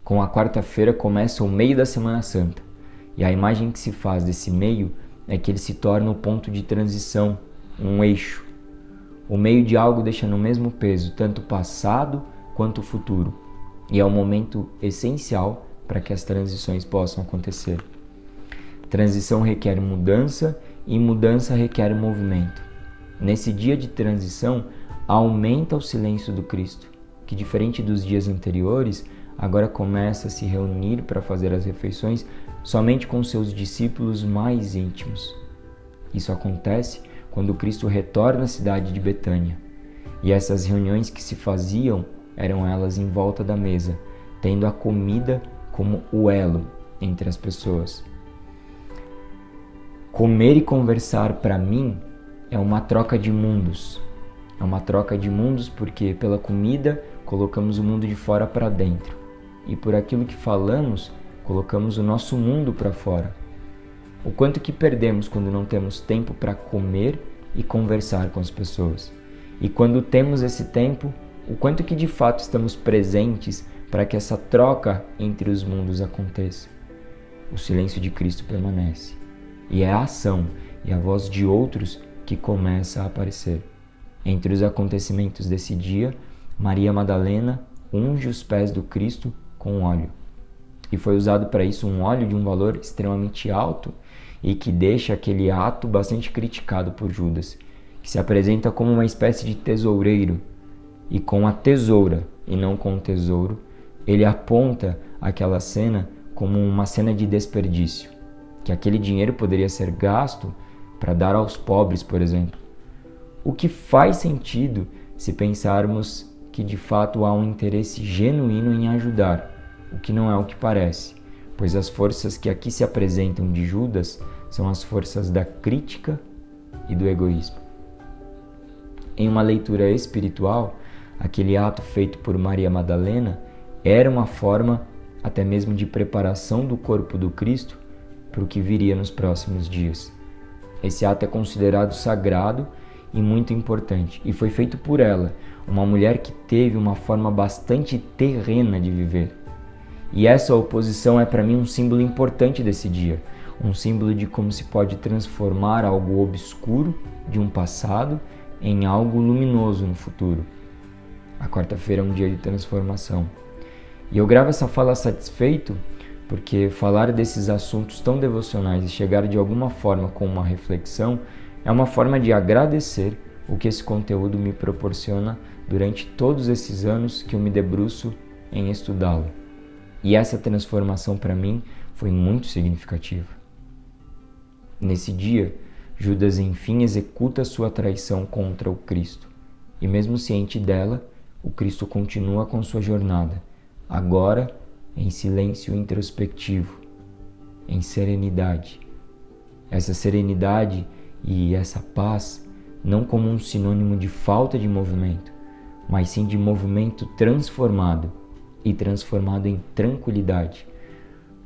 Com a quarta-feira começa o meio da Semana Santa, e a imagem que se faz desse meio é que ele se torna o ponto de transição, um eixo. O meio de algo deixa no mesmo peso tanto o passado quanto o futuro, e é um momento essencial para que as transições possam acontecer. Transição requer mudança e mudança requer movimento. Nesse dia de transição, aumenta o silêncio do Cristo, que diferente dos dias anteriores, agora começa a se reunir para fazer as refeições somente com seus discípulos mais íntimos. Isso acontece quando Cristo retorna à cidade de Betânia. E essas reuniões que se faziam eram elas em volta da mesa, tendo a comida como o elo entre as pessoas. Comer e conversar para mim é uma troca de mundos. É uma troca de mundos porque pela comida colocamos o mundo de fora para dentro. E por aquilo que falamos, colocamos o nosso mundo para fora. O quanto que perdemos quando não temos tempo para comer e conversar com as pessoas. E quando temos esse tempo, o quanto que de fato estamos presentes para que essa troca entre os mundos aconteça. O silêncio de Cristo permanece. E é a ação e a voz de outros que começa a aparecer. Entre os acontecimentos desse dia, Maria Madalena unge os pés do Cristo com óleo. E foi usado para isso um óleo de um valor extremamente alto e que deixa aquele ato bastante criticado por Judas, que se apresenta como uma espécie de tesoureiro. E com a tesoura e não com o tesouro, ele aponta aquela cena como uma cena de desperdício, que aquele dinheiro poderia ser gasto para dar aos pobres, por exemplo. O que faz sentido se pensarmos que de fato há um interesse genuíno em ajudar, o que não é o que parece, pois as forças que aqui se apresentam de Judas são as forças da crítica e do egoísmo. Em uma leitura espiritual, aquele ato feito por Maria Madalena era uma forma até mesmo de preparação do corpo do Cristo para o que viria nos próximos dias. Esse ato é considerado sagrado e muito importante, e foi feito por ela, uma mulher que teve uma forma bastante terrena de viver. E essa oposição é para mim um símbolo importante desse dia, um símbolo de como se pode transformar algo obscuro de um passado em algo luminoso no futuro. A quarta-feira é um dia de transformação. E eu gravo essa fala satisfeito porque falar desses assuntos tão devocionais e chegar de alguma forma com uma reflexão é uma forma de agradecer o que esse conteúdo me proporciona durante todos esses anos que eu me debruço em estudá-lo. E essa transformação para mim foi muito significativa. Nesse dia, Judas enfim executa sua traição contra o Cristo. E mesmo ciente dela, o Cristo continua com sua jornada, agora em silêncio introspectivo, em serenidade. Essa serenidade e essa paz não como um sinônimo de falta de movimento, mas sim de movimento transformado e transformado em tranquilidade.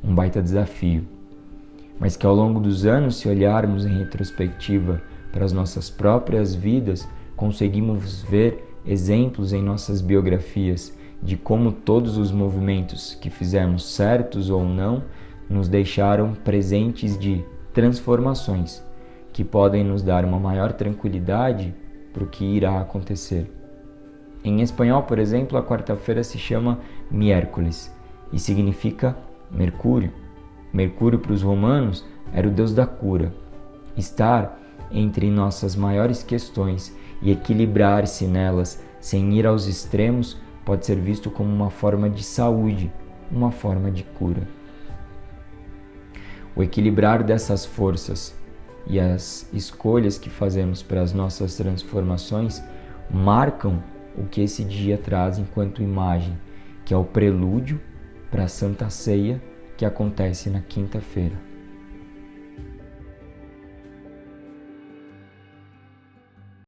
Um baita desafio, mas que ao longo dos anos, se olharmos em retrospectiva para as nossas próprias vidas, conseguimos ver exemplos em nossas biografias de como todos os movimentos que fizemos, certos ou não, nos deixaram presentes de transformações que podem nos dar uma maior tranquilidade para o que irá acontecer. Em espanhol, por exemplo, a quarta-feira se chama miércoles e significa Mercúrio. Mercúrio para os romanos era o deus da cura. Estar entre nossas maiores questões e equilibrar-se nelas sem ir aos extremos pode ser visto como uma forma de saúde, uma forma de cura. O equilibrar dessas forças e as escolhas que fazemos para as nossas transformações marcam o que esse dia traz enquanto imagem, que é o prelúdio para a Santa Ceia que acontece na quinta-feira.